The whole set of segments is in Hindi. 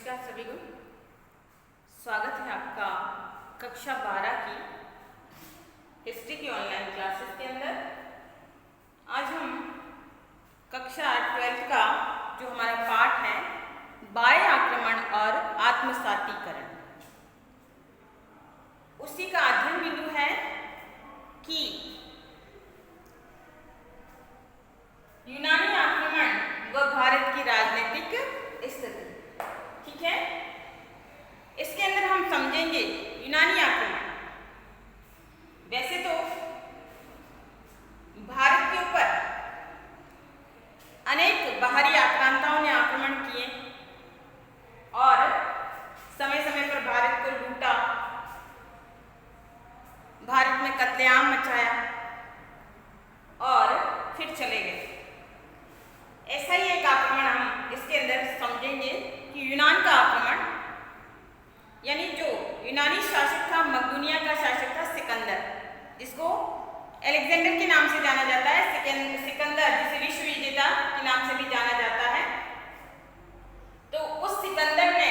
नमस्कार सभी को, स्वागत है आपका कक्षा 12 की हिस्ट्री की ऑनलाइन क्लासेस के अंदर। आज हम कक्षा 12 का जो हमारा पाठ है बाह्य आक्रमण और आत्मसातीकरण, उसी का अध्ययन बिंदु है कि यूनानी आक्रमण व भारत की राजनीतिक स्थिति। ठीक है, इसके अंदर हम समझेंगे यूनानी आक्रमण। वैसे तो भारत के ऊपर अनेक बाहरी आक्रांताओं ने आक्रमण किए और समय समय पर भारत को लूटा, भारत में कत्लेआम मचाया और फिर चले गए। ऐसा ही एक आक्रमण हम इसके अंदर समझेंगे कि यूनान का आक्रमण, यानी जो यूनानी शासक था, मकदूनिया का शासक था सिकंदर, जिसको अलेक्जेंडर के नाम से जाना जाता है, सिकंदर जिसे विश्व विजेता के नाम से भी जाना जाता है। तो उस सिकंदर ने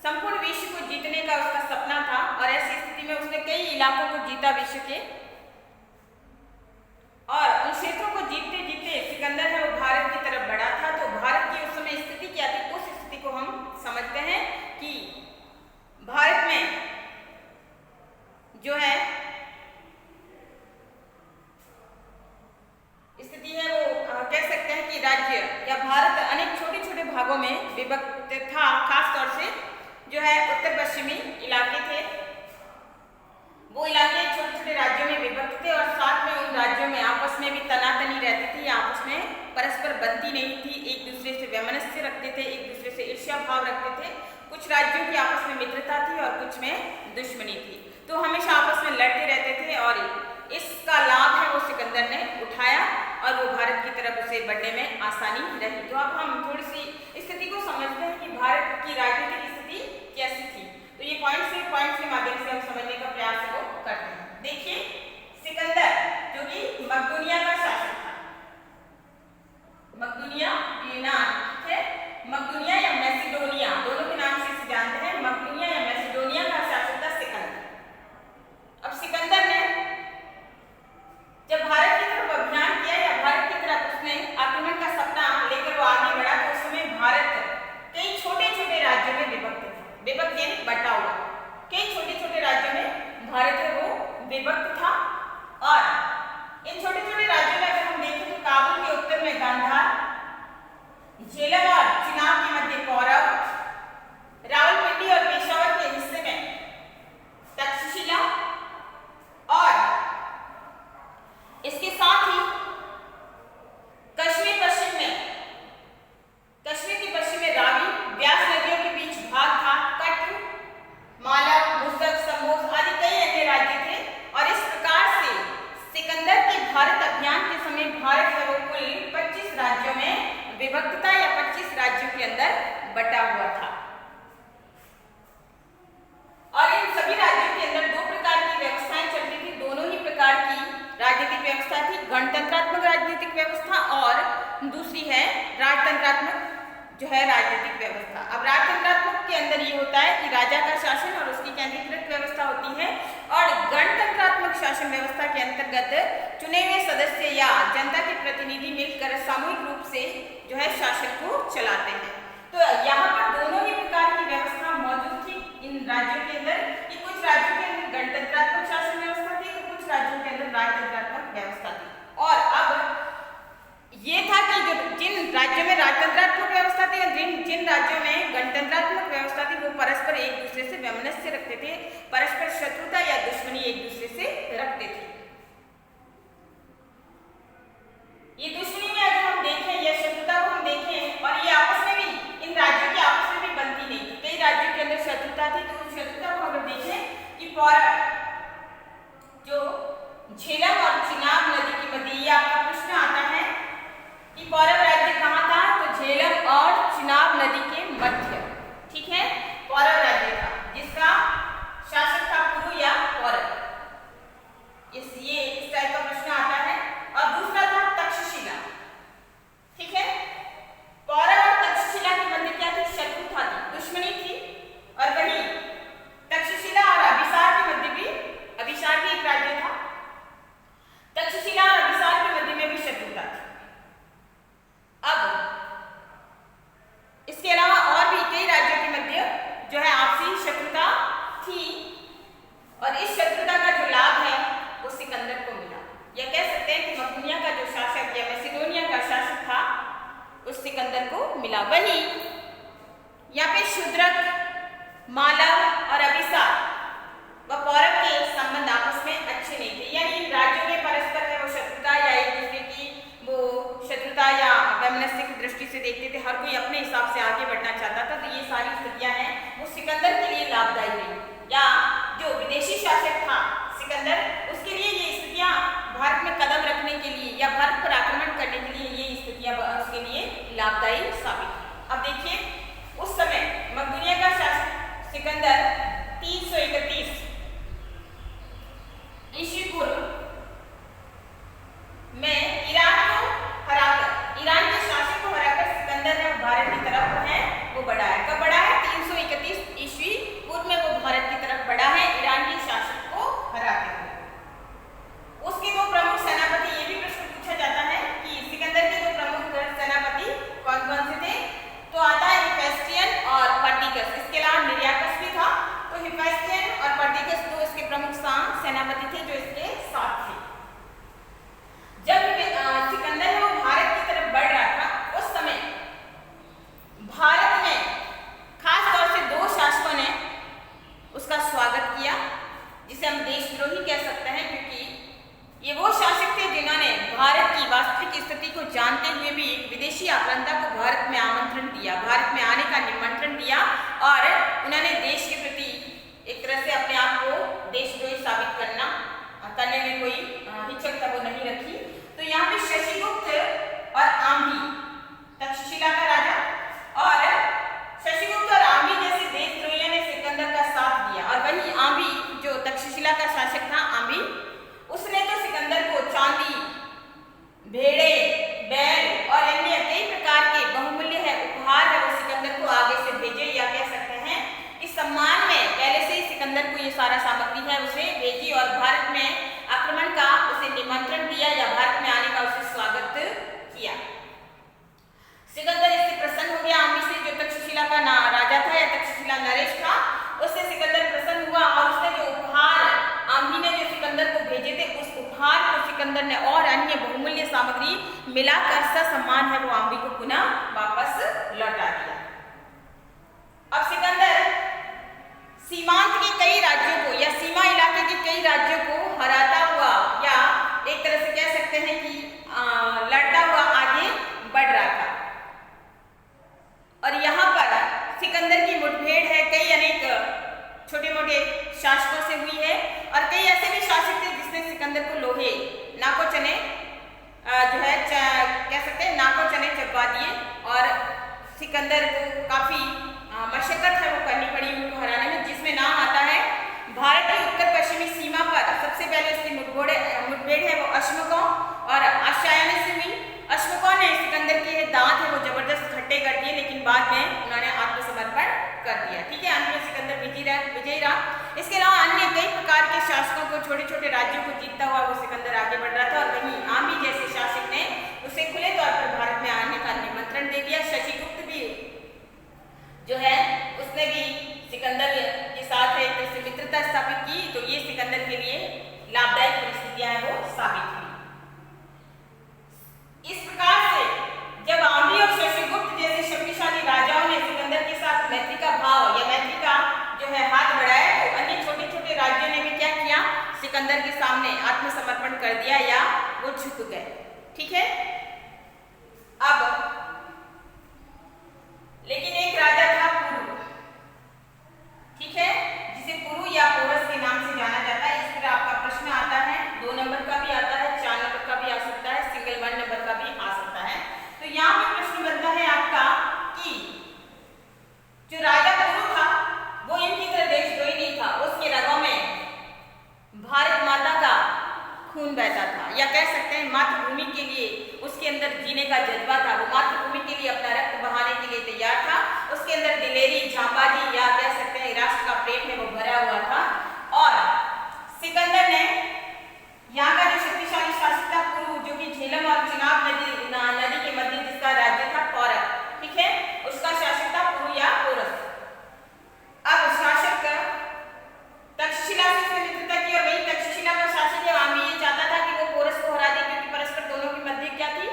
संपूर्ण विश्व को जीतने का उसका सपना था और ऐसी स्थिति में उसने कई इलाकों को जीता विश्व के, और उन क्षेत्रों को जीतते जीतते सिकंदर है वो भारत की तरफ बढ़ा था। तो भारत की उस समय स्थिति क्या थी, उस स्थिति को हम समझते हैं कि भारत में जो है स्थिति है वो कह सकते हैं कि राज्य या भारत अनेक छोटे छोटे भागों में विभक्त था। खास तौर से जो है उत्तर पश्चिमी इलाके थे, वो इलाके छोटे छोटे राज्यों में विभक्त थे और साथ में उन राज्यों में आपस में भी तनातनी रहती थी, आपस में परस्पर बनती नहीं थी, एक दूसरे से वैमनस्य रखते थे, एक दूसरे से ईर्ष्या भाव रखते थे। कुछ राज्यों की आपस में मित्रता थी और कुछ में दुश्मनी थी, तो हमेशा आपस में लड़ते रहते थे और इसका लाभ है वो सिकंदर ने उठाया और वो भारत की तरफ उसे बढ़ने में आसानी रही। तो अब हम थोड़ी सी स्थिति को समझते हैं कि भारत की राजनीतिक स्थिति कैसी थी। तो ये पॉइंट्स के माध्यम से हम समझने का प्रयास वो करते हैं। देखिए, सिकंदर जो कि मकदूनिया का शासक था, मकदूनिया यूनान, ठीक है, मकदूनिया या मैसिडोनिया दोनों के नाम से इसे जानते हैं। मकदूनिया या मैसिडोनिया का शासक था सिकंदर। अब सिकंदर ने जब भारत की तरफ अभियान किया या भारत की तरफ उसने आक्रमण का सपना लेकर वो आगे बढ़ा, तो उस समय भारत कई छोटे छोटे राज्यों में विभक्त था। विभक्त यानी बटा हुआ, कई छोटे छोटे राज्यों में भारत है वो विभक्त था। और इन छोटे छोटे राज्यों में अगर हम देखें तो काबुल के उत्तर में गांधार, झेलम और चिनाब के मध्य कौरव, रावलपिंडी और पेशावर के हिस्से में तक्षशिला, और इसके साथ ही कश्मीर पश्चिम में, कश्मीर के पश्चिम में रावी, व्यास नदियों के बीच भाग था, कठ, मालव, मुसक, समोस आदि कई अन्य राज्य थे। और इस प्रकार से सिकंदर के भारत अभियान के समय भारत है वो कुल 25 राज्यों में विभक्त था या 25 राज्यों के अंदर बटा हुआ था। और इन सभी राज्यों के अंदर दो प्रकार की व्यवस्थाएं चलती थी, दोनों ही प्रकार की राजनीतिक व्यवस्था थी, गणतंत्रात्मक राजनीतिक व्यवस्था और दूसरी है राजतंत्रात्मक जो है राजनीतिक व्यवस्था। अब राजतंत्रात्मक के अंदर ये होता है कि राजा का शासन और उसकी केंद्रीकृत व्यवस्था होती है, और गणतंत्रात्मक शासन व्यवस्था के अंतर्गत चुने हुए सदस्य या जनता के प्रतिनिधि मिलकर सामूहिक रूप से जो है शासन को चलाते हैं। तो यहाँ पर दोनों ही प्रकार की व्यवस्था मौजूद थी इन राज्यों के अंदर, कि कुछ राज्यों के अंदर गणतंत्रात्मक शासन व्यवस्था थी तो कुछ राज्यों के अंदर राजतंत्रात्मक व्यवस्था थी। और अब ये था कि जो जिन राज्यों में राजतंत्रात्मक व्यवस्था थी और जिन राज्यों में गणतंत्रात्मक व्यवस्था थी वो परस्पर एक दूसरे से वैमनस्य रखते थे, परस्पर शत्रुता या दुश्मनी एक दूसरे से रखते थे। ये दुश्मनी में अगर हम देखें या शत्रुता को हम देखें, और ये आपस में भी इन राज्यों के आपस में भी बनती नहीं थी, कई राज्यों के अंदर शत्रुता थी। तो उस शत्रुता को अगर देखें कि जो झेलम और चिनाब नदी के मध्य, ये आपका प्रश्न आता है कि पौरव राज्य कहाँ था, तो झेलम और चिनाब नदी के मध्य, ठीक है, पौरव राज्य था जिसका शासक था पुरु या पौरव। ये इस टाइप का प्रश्न आता है। और दूसरा था तक्षशिला। मिला। वही यहाँ पे शूद्रक, मालव और अभिसार व पौरव के संबंध आपस में अच्छे नहीं थे, यानी इन राज्यों में परस्पर में वो शत्रुता या एक दूसरे की वो शत्रुता या वैमनस्य की दृष्टि से देखते थे। हर कोई अपने हिसाब से आगे बढ़ना चाहता था। तो ये सारी स्थितियां हैं वो सिकंदर के लिए लाभदायी रही, या जो विदेशी शासक था सिकंदर, उसके लिए ये स्थितियां भारत में कदम रखने के लिए या भारत पर आक्रमण करने के लिए ये स्थितियां उसके लिए लाभदायी साबित हुई। अब देखिए उस समय मकदूनिया का शासक सिकंदर 331 ईस्वी पूर्व में ईरान को हराकर, ईरान के शासक को हराकर सिकंदर ने भारत की तरफ है वो बढ़ा है। कब बढ़ा है? 331 ईस्वी पूर्व में वो भारत की तरफ बढ़ा है ईरान के शासक को हराकर। उसके दो प्रमुख सेनापति, ये भी प्रश्न पूछा जाता है कि सिकंदर के दो प्रमुख सेनापति कौन कौन से थे? तो आता है हिफेस्टियन और पर्डिकस। इसके अलावा निर्याकस भी था। तो हिफेस्टियन और पर्डिकस दो इसके प्रमुख सेनापति थे जो इसके साथ थे। जब सिकंदर वो भारत की तरफ बढ़ रहा था, उस समय भारत में खास तौर से दो शासकों ने उसका स्वागत किया, जिसे हम देशद्रोही कह सकते हैं, क्योंकि ये वो शासक थे जिन्होंने भारत की वास्तविक स्थिति को जानते हुए भी विदेशी आक्रांता को भारत में आमंत्रण दिया, भारत में आने का निमंत्रण दिया, और उन्होंने देश के प्रति एक तरह से अपने आप को देशद्रोही साबित करने में कोई हिचकता वो नहीं रखी। तो यहाँ पे शशिगुप्त और आम्ही, तक्षशिला का राजा, और शशिगुप्त और आम्ही जैसे देशद्रोहियों ने सिकंदर का साथ दिया। और वही आम्ही जो तक्षशिला का शासक था, आम्ही, उसने तो सिकंदर को चांदी, भेड़े, बैल और अन्य कई प्रकार के बहुमूल्य है उपहार है वो सिकंदर को आगे से भेजे, या कह सकते हैं इस सम्मान में पहले से ही सिकंदर को ये सारा सामग्री है उसे भेजी और भारत में आक्रमण का उसे निमंत्रण दिया या भारत में आने का उसे स्वागत किया। सिकंदर इससे प्रसन्न हो गया आम्ही से, जो तक्षशिला का राजा था या तक्षशिला नरेश था, उससे सिकंदर प्रसन्न हुआ और उसने जो उपहार आम्ही ने जो सिकंदर को भेजे थे, उस उपहार को सिकंदर ने और अन्य बहुमूल्य सामग्री मिलाकर ससम्मान है वो आम्ही को पुनः वापस लौटा दिया। अब सिकंदर सीमांत के कई राज्यों को या सीमा इलाके के कई राज्यों को हराता हुआ या एक तरह से कह सकते हैं कि लड़ता हुआ आगे बढ़ रहा था। और यहाँ पर सिकंदर की मुठभेड़ है कई अनेक छोटे मोटे शासकों से हुई है, और कई ऐसे भी शासक थे जिसने सिकंदर को लोहे नाको चने जो है कह सकते हैं नाको चने चबवा दिए, और सिकंदर को काफी मशक्कत है वो करनी पड़ी उनको हराने में, जिसमें नाम आता है भारत की उत्तर पश्चिमी सीमा पर सबसे पहले उसकी मुठभेड़ है वो अश्मकों और आशायन से हुई। अश्मकों ने सिकंदर के दांत है वो जबरदस्त खट्टे कर दिए, लेकिन बाद में उन्होंने आत्मसमर्पण कर दिया। ठीक है, अंत में सिकंदर विजयी रहा। इसके अलावा अन्य कई प्रकार के शासकों को, छोटे छोटे राज्यों को जीतता हुआ वो सिकंदर आगे बढ़ रहा था, और वहीं आम्ही जैसे शासक ने उसे खुले तौर पर भारत में आने का निमंत्रण दे दिया। शशिगुप्त भी जो है उसने भी सिकंदर के साथ एक मित्रता स्थापित की, तो ये सिकंदर के लिए लाभदायक परिस्थितियां हैं वो साबित हुई। इस प्रकार से जब आम्ही और शशिगुप्त जैसे शक्तिशाली राजाओं ने सिकंदर के साथ मैत्री का भाव या मैत्री का जो है हाथ बढ़ाया, तो अन्य छोटे छोटे राज्यों ने भी क्या किया? सिकंदर के सामने आत्मसमर्पण कर दिया या वो झुक गए। ठीक है, अब लेकिन एक राजा था पुरु, ठीक है, जिसे पुरु या पोरस के नाम से जाना जाता है। इस पर आपका प्रश्न आता है, 2 नंबर का भी आता है, 4 नंबर का भी आ सकता है, सिंगल 1 नंबर का भी आ सकता है। तो यहाँ पे प्रश्न बनता है आपका कि जो राजा पुरु था वो इनकी तरह देशद्रोही नहीं था, उसके रगों में भारत माता का खून बहता था, या कह सकते हैं मातृभूमि के लिए उसके अंदर जीने का जज्बा था। वो मातृभूमि के लिए अपना रक्त बहाने के लिए तैयार था। उसके अंदर दिलेरी, झांबाजी या कह सकते हैं राष्ट्र का प्रेम है वो भरा हुआ था। और सिकंदर ने यहाँ का जो शक्तिशाली शासक था पुरु, जो कि झेलम और चिनाब नदी के मध्य जिसका राज्य था पौरव, ठीक है, उसका शासक था पुरु या पोरस। अब शासक तक्षशिला से उसने मित्रता की, और वही तक्षशिला का शासक है आम्ही ये चाहता था कि वो पोरस को हरा दे, क्योंकि परस्पर दोनों के मध्य क्या थी?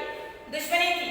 दुश्मनी थी।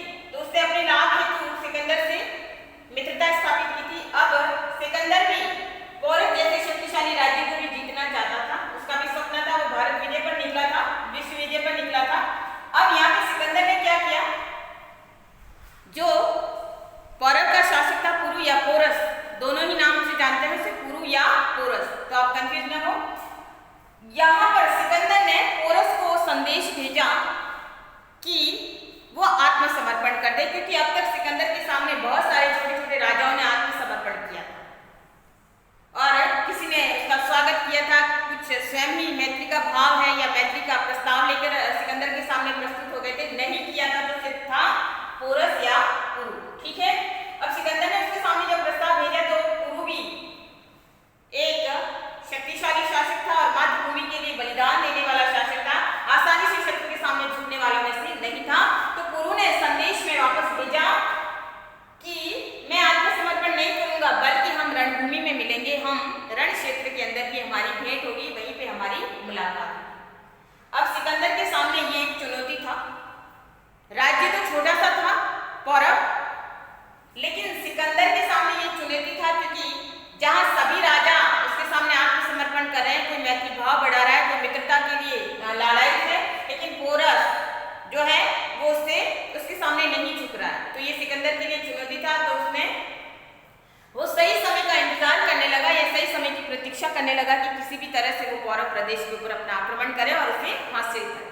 प्रतीक्षा करने लगा कि किसी भी तरह से वो पौरव प्रदेश के ऊपर अपना आक्रमण करे और उसे हासिल करे।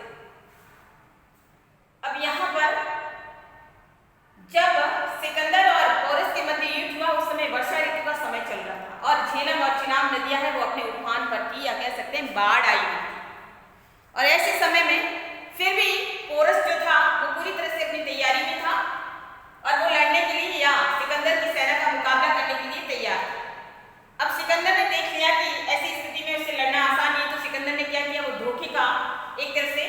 अब यहाँ पर जब सिकंदर और पोरस के मध्य युद्ध हुआ, उस समय वर्षा ऋतु का समय चल रहा था और झेलम और चिनाब नदियां हैं वो अपने उफान पर थी, या कह सकते हैं बाढ़ आई हुई थी। और ऐसे समय में फिर भी पोरस जो था वो पूरी तरह से अपनी तैयारी में था और वो लड़ने के लिए या सिकंदर की सेना का मुकाबला करने के लिए तैयार था। अब सिकंदर ने देख लिया कि ऐसी स्थिति में उसे लड़ना आसान नहीं, तो सिकंदर ने क्या किया, वो धोखे का एक तरह से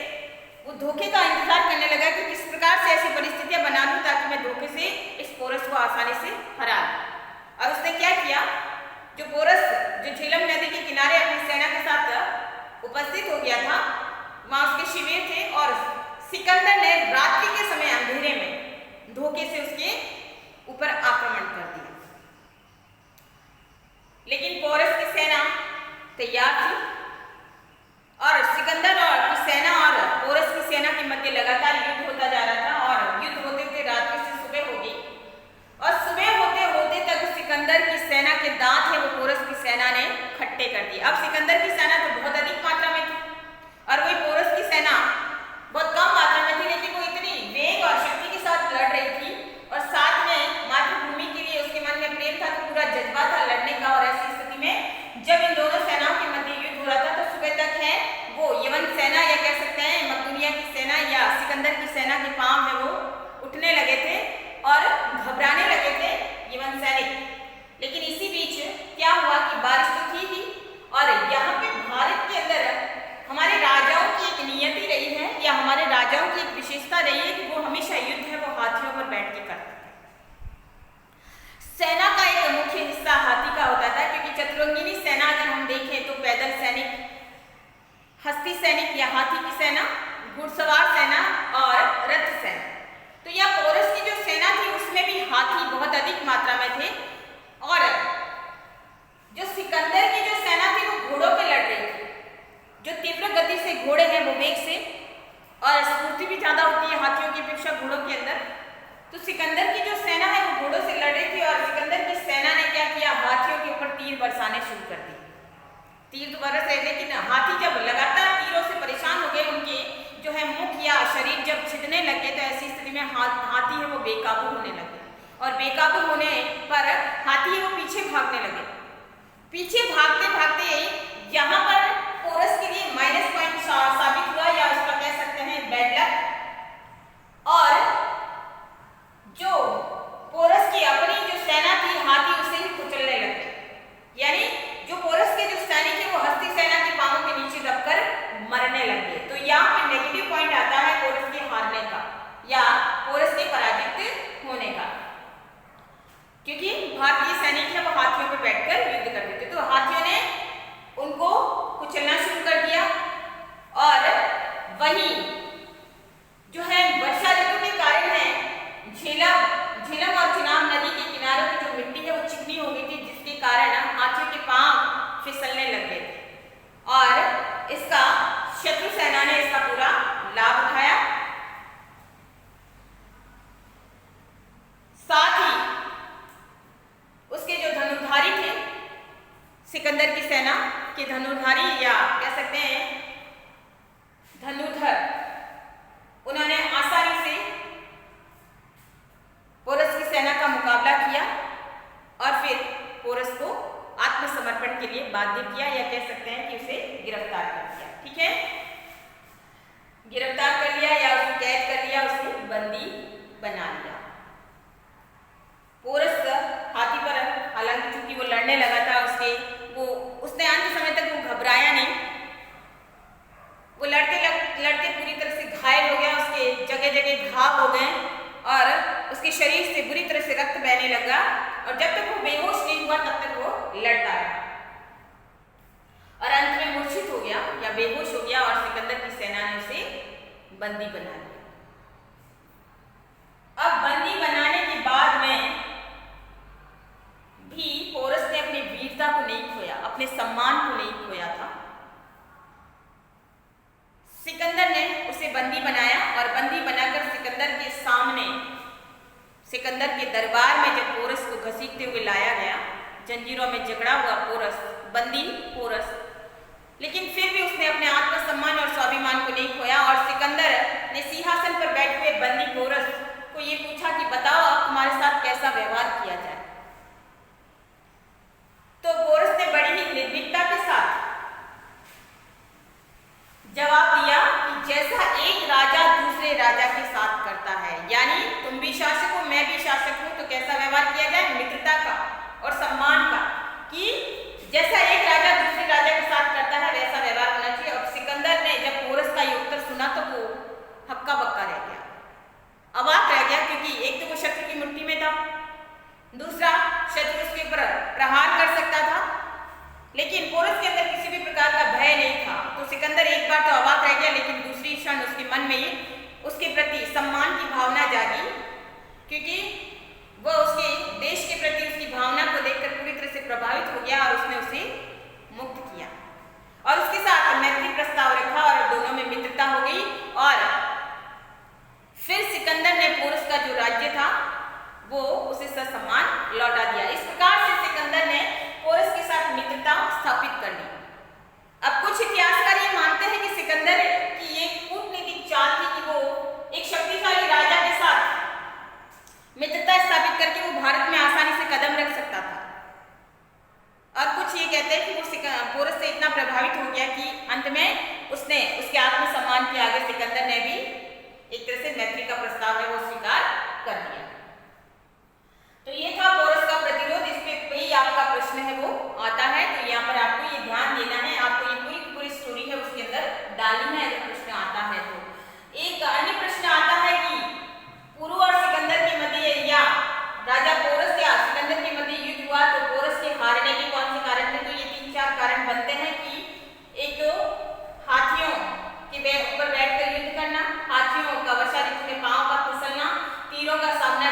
वो धोखे का इंतजार करने लगा कि किस प्रकार से ऐसी परिस्थितियां बना लूं ताकि मैं धोखे से इस पोरस को आसानी से हरा लूं। और उसने क्या किया, जो पोरस जो झेलम नदी के किनारे अपनी सेना के साथ उपस्थित हो गया था, वहां उसके शिविर थे और सिकंदर ने रात्रि के समय अंधेरे में धोखे से उसके ऊपर आक्रमण कर दिया। लेकिन पोरस की सेना तैयार थी और सिकंदर और की सेना और पोरस की सेना के मध्य लगातार युद्ध होता जा रहा था और युद्ध होते होते रात्रि से सुबह हो गई और सुबह होते होते तक सिकंदर की सेना के दांत है वो पोरस की सेना ने खट्टे कर दिए। अब सिकंदर की सेना तो बहुत अधिक मात्रा में थी और वही पोरस की सेना बहुत कम मात्रा में थी, लेकिन वो इतनी वेग और शक्ति के साथ लड़ रही थी और साथ में मातृभूमि के लिए उसके मन में प्रेम था, तो पूरा जज्बा था लड़ने का। और ऐसी स्थिति में जब इन दोनों सेनाओं के मध्य युद्ध हो रहा था तो सुबह तक है वो यवन सेना या कह सकते हैं मकदूनिया की सेना या सिकंदर की सेना के पांव है वो उठने लगे थे और घबराने लगे थे यवन सैनिक। लेकिन इसी बीच क्या हुआ कि बारिश तो थी ही और यहाँ पे भारत के अंदर हमारे राजाओं की एक नियति रही है या हमारे राजाओं की एक विशेषता रही है कि वो हमेशा युद्ध है वो हाथियों पर बैठ के करते थे। सेना का एक मुख्य हिस्सा हाथी का होता था, क्योंकि चतुरंगिनी सेना अगर हम देखें तो पैदल सैनिक, हस्ती सैनिक या हाथी की सेना, घुड़सवार सेना और रथ सेना। तो यह पोरस की जो सेना थी उसमें भी हाथी बहुत अधिक मात्रा में थे और जो सिकंदर की जो सेना थी वो घोड़ों पे लड़ रही थी। जो तीव्र गति से घोड़े हैं वो वेग से और स्फूर्ति भी ज्यादा होती है हाथियों की अपेक्षा घोड़ों के अंदर। तो सिकंदर की जो सेना है वो घोड़ों से लड़ रही थी और सिकंदर की सेना ने क्या किया, हाथियों के ऊपर तीर बरसाने शुरू कर दिए। तीर तो बरस रहे, लेकिन हाथी जब लगातार तीरों से परेशान हो गए, उनके जो है मुख या शरीर जब छिदने लगे, तो ऐसी स्थिति में हाथी है वो बेकाबू होने लगे और बेकाबू होने पर हाथी है वो पीछे भागने लगे। पीछे भागते भागते यहाँ पर पोरस के लिए माइनस पॉइंट साबित हुआ या उसका कह सकते हैं बैड लक। और जो पोरस की अपनी जो सेना थी हाथी उसे ही कुचलने लगे, यानी जो पोरस के जो सैनिक है वो हस्ती सेना के पांवों के नीचे दबकर मरने लगे। तो यहाँ पे नेगेटिव पॉइंट आता है पोरस के हारने का या पोरस के पराजित होने का, क्योंकि भारतीय सैनिक है वो हाथियों पे बैठकर युद्ध करते थे। तो हाथियों ने उनको कुचलना शुरू कर दिया और वही जो है वर्षा ऋतु के कारण है झेलम और चिनाब नदी के किनारों की जो मिट्टी है वो चिकनी हो गई थी, जिसके कारण हाथियों के पांव फिसलने लग गए थे और इसका शत्रु सेना ने इसका पूरा लाभ उठाया। साथ ही उसके जो धनुर्धारी थे सिकंदर की सेना के धनुर्धारी या कह सकते हैं धनुर्धर, उन्होंने आसानी से पोरस की सेना का मुकाबला किया और फिर पोरस को आत्मसमर्पण के लिए बाध्य किया या कह सकते हैं कि उसे गिरफ्तार कर लिया। ठीक है, गिरफ्तार कर लिया या उसे कैद कर लिया, उसे बंदी बना लिया। पोरस हाथी पर हालांकि चूंकि वो लड़ने लगा था उसने अंत समय तक वो घबराया नहीं, वो लड़ते पूरी तरह से घायल हो गया, उसके जगह जगह घाव हो गए और उसके शरीर से बुरी तरह से रक्त बहने लगा और जब तक वो बेहोश नहीं हुआ तब तक वो लड़ता रहा और अंत में मूर्छित हो गया या बेहोश हो गया और सिकंदर की सेना ने उसे बंदी बना लिया। अब बंदी बनाने के बाद में भी पोरस ने अपनी वीरता को नहीं खोया, अपने सम्मान को नहीं खोया था। सिकंदर ने उसे बंदी बनाया और बंदी बनाकर सिकंदर के सामने, सिकंदर के दरबार में जब पोरस को घसीटते हुए लाया गया, जंजीरों में जकड़ा हुआ पोरस, बंदी पोरस। लेकिन फिर भी उसने अपने आत्मसम्मान और स्वाभिमान को नहीं खोया और सिकंदर ने सिंहासन पर बैठे हुए बंदी पोरस को ये पूछा कि बताओ अब तुम्हारे साथ कैसा व्यवहार किया जाए। तो पोरस ने बड़ी ही निर्भीकता के साथ जवाब दिया कि जैसा एक राजा दूसरे राजा के साथ करता है, यानी तुम भी शासक हो मैं भी शासक हूं, तो कैसा व्यवहार किया जाए, मित्रता का और सम्मान का, कि जैसा एक राजा दूसरे राजा के साथ करता है वैसा व्यवहार होना चाहिए। और सिकंदर ने जब पोरस का ये उत्तर सुना तो वो हक्का बक्का रह गया, अवाक रह गया, क्योंकि एक तो वो शत्रु की मुट्ठी में था, दूसरा शत्रु उसके ऊपर प्रहार कर सकता था, लेकिन पोरस के अंदर किसी भी प्रकार का भय नहीं था। तो सिकंदर एक बार तो अवाक रह गया, लेकिन दूसरी क्षण उसके मन में ही उसके प्रति सम्मान की भावना जागी, क्योंकि वह उसके देश के प्रति उसकी भावना को देखकर पूरी तरह से प्रभावित हो गया और उसने उसे मुक्त किया और उसके साथ मैत्री प्रस्ताव रखा और दोनों में मित्रता हो गई। और फिर सिकंदर ने पोरस का जो राज्य था वो उसे ससम्मान लौटा दिया। इस प्रकार से सिकंदर ने पोरस के साथ मित्रता स्थापित कर ली। अब कुछ इतिहासकार ये मानते हैं कि सिकंदर की एक कूटनीतिक चाल थी कि वो एक शक्तिशाली राजा के साथ मित्रता स्थापित करके वो भारत में आसानी से कदम रख सकता था। और कुछ ये कहते हैं कि वो पोरस से इतना प्रभावित हो गया कि अंत में उसने उसके आत्मसम्मान के आगे सिकंदर ने भी एक तरह से मैत्री का प्रस्ताव है वो स्वीकार कर लिया। तो ये था पोरस का प्रतिरोध। इस पे ही आपका प्रश्न है वो आता है, तो यहाँ पर आपको ये ध्यान देना है, आपको ये पूरी स्टोरी है उसके अंदर डालनी है अगर प्रश्न आता है तो। एक अन्य प्रश्न आता है कि पुरु और सिकंदर के मध्य या राजा पोरस या सिकंदर के मध्य युद्ध हुआ तो पोरस के हारने के कौन से कारण थे। तो ये 3-4 कारण बनते हैं कि एक तो हाथियों के ऊपर बैठकर युद्ध करना, हाथियों का वर्षा ऋतु में पांव का फिसलना, तीरों का सामना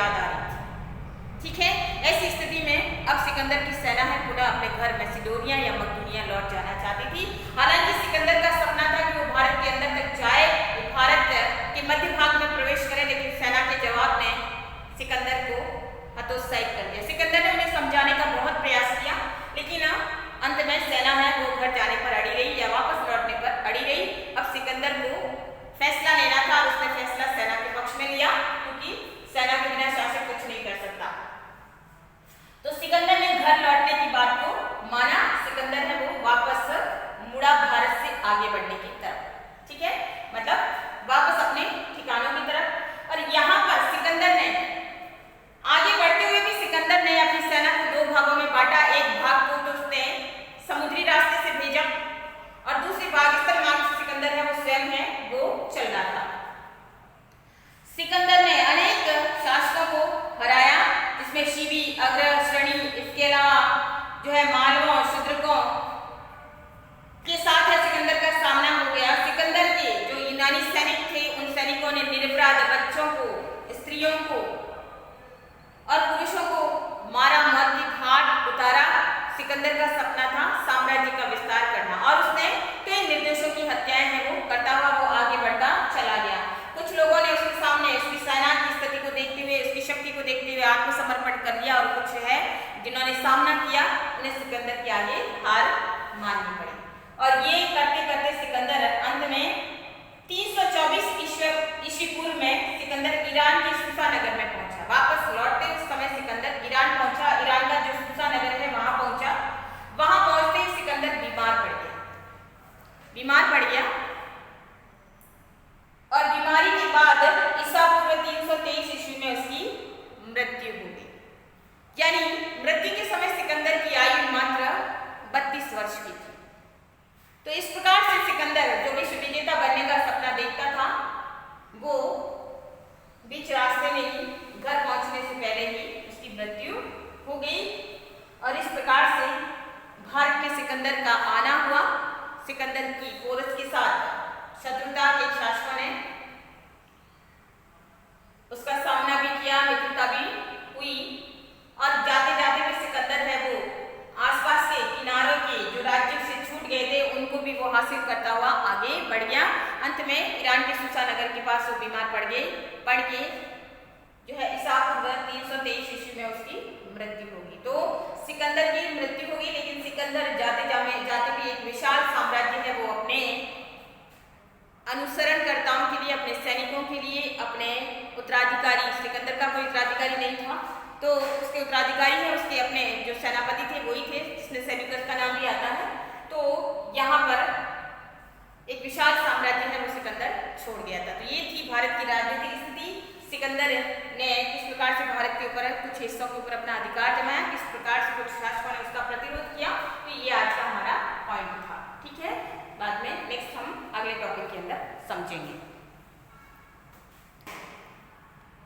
याद आ रही थी। ठीक है, ऐसी स्थिति में अब सिकंदर की सेना है पुनः अपने घर मैसिडोनिया या मकदूनिया लौट जाना चाहती थी। हालांकि सिकंदर का सपना था कि वो भारत के अंदर तक जाए, भारत के मध्य भाग में प्रवेश करे, लेकिन सेना के जवाब ने सिकंदर को हतोत्साहित कर दिया। सिकंदर ने उन्हें समझाने का बहुत प्रयास किया, लेकिन अंत में सेना है वो घर जाने पर अड़ी रही या वापस लौटने पर अड़ी रही। अब सिकंदर को फैसला लेना था और उसने फैसला सेना के पक्ष में लिया, क्योंकि सेना के बिना शासक कुछ नहीं कर सकता। तो सिकंदर ने घर लौटने की बात को माना। सिकंदर है वो वापस मुड़ा भारत से आगे बढ़ने की तरफ। ठीक है, मतलब वापस अपने ठिकानों की तरफ। और यहाँ पर सिकंदर ने आगे बढ़ते हुए भी सिकंदर ने अपनी सेना को दो भागों में बांटा। एक भाग को तो उसने समुद्री रास्ते से भेजा और दूसरी भाग स्थल मार्ग से सिकंदर है वो स्वयं है वो चल रहा था। सिकंदर ने अनेक शासकों को हराया, जिसमें शिवी, अग्र श्रेणी, इसके अलावा जो है मालवों, शूद्रकों के साथ है सिकंदर का सामना हो गया। सिकंदर के जो यूनानी सैनिक थे उन सैनिकों ने निरपराध बच्चों को, स्त्रियों को और पुरुषों को मारा, मौत की घाट उतारा। सिकंदर का सपना था साम्राज्य का विस्तार करना और उसने कई निर्देशों की हत्याएं हैं वो करता हुआ वो आगे बढ़ता चला गया। कुछ लोगों ने उसके सामने उसकी सेना की स्थिति को देखते हुए, उसकी शक्ति को देखते हुए आत्मसमर्पण कर दिया और कुछ है जिन्होंने सामना किया उन्हें सिकंदर के आगे हार माननी पड़ी। और ये करते करते सिकंदर अंत में 324 ईस्वी पूर्व में सिकंदर ईरान के सूसा नगर में पहुंचा। वापस लौटते उस समय सिकंदर ईरान पहुंचा। ईरान का जो सूसा नगर है वहां पहुंचा। वहां पहुंचते ही सिकंदर बीमार पड़ गया और बीमारी के बाद ईसा पूर्व 323 ईस्वी में उसकी मृत्यु हो गई। यानी मृत्यु के समय सिकंदर की आयु मात्र 32 वर्ष की थी। तो इस प्रकार से सिकंदर जो विश्व विजेता बनने का सपना देखता था वो बीच रास्ते में ही घर पहुंचने से पहले ही उसकी मृत्यु हो गई। और इस प्रकार से भारत में सिकंदर का आना हुआ। सिकंदर की पोरस के साथ शत्रुता के शासकों ने उसका सामना भी किया, मित्रता भी हुई और जाते जाते भी सिकंदर है वो आसपास के किनारों के जो राज्यों से छूट गए थे उनको भी वो हासिल करता हुआ आगे बढ़ गया। अंत में ईरान के सूसा नगर के पास वो बीमार पड़ के जो है ईसा पूर्व 323 ईस्वी में उसकी मृत्यु होगी। तो सिकंदर की मृत्यु होगी, लेकिन सिकंदर जाते भी एक विशाल साम्राज्य है वो अपने अनुसरणकर्ताओं के लिए, अपने सैनिकों के लिए, अपने उत्तराधिकारी, सिकंदर का कोई उत्तराधिकारी नहीं था तो उसके उत्तराधिकारी है उसके अपने जो सेनापति थे वही थे, जिसमें सेल्यूकस का नाम भी आता है। तो यहाँ पर एक विशाल साम्राज्य है वो सिकंदर छोड़ गया था। तो ये थी भारत की राजनीतिक स्थिति। सिकंदर ने किस प्रकार से भारत के ऊपर कुछ हिस्सों के ऊपर अपना अधिकार जमाया, किस प्रकार से कुछ शासकों ने उसका प्रतिरोध किया। तो ये आज का हमारा पॉइंट था। ठीक है, बाद में नेक्स्ट हम अगले टॉपिक के अंदर समझेंगे।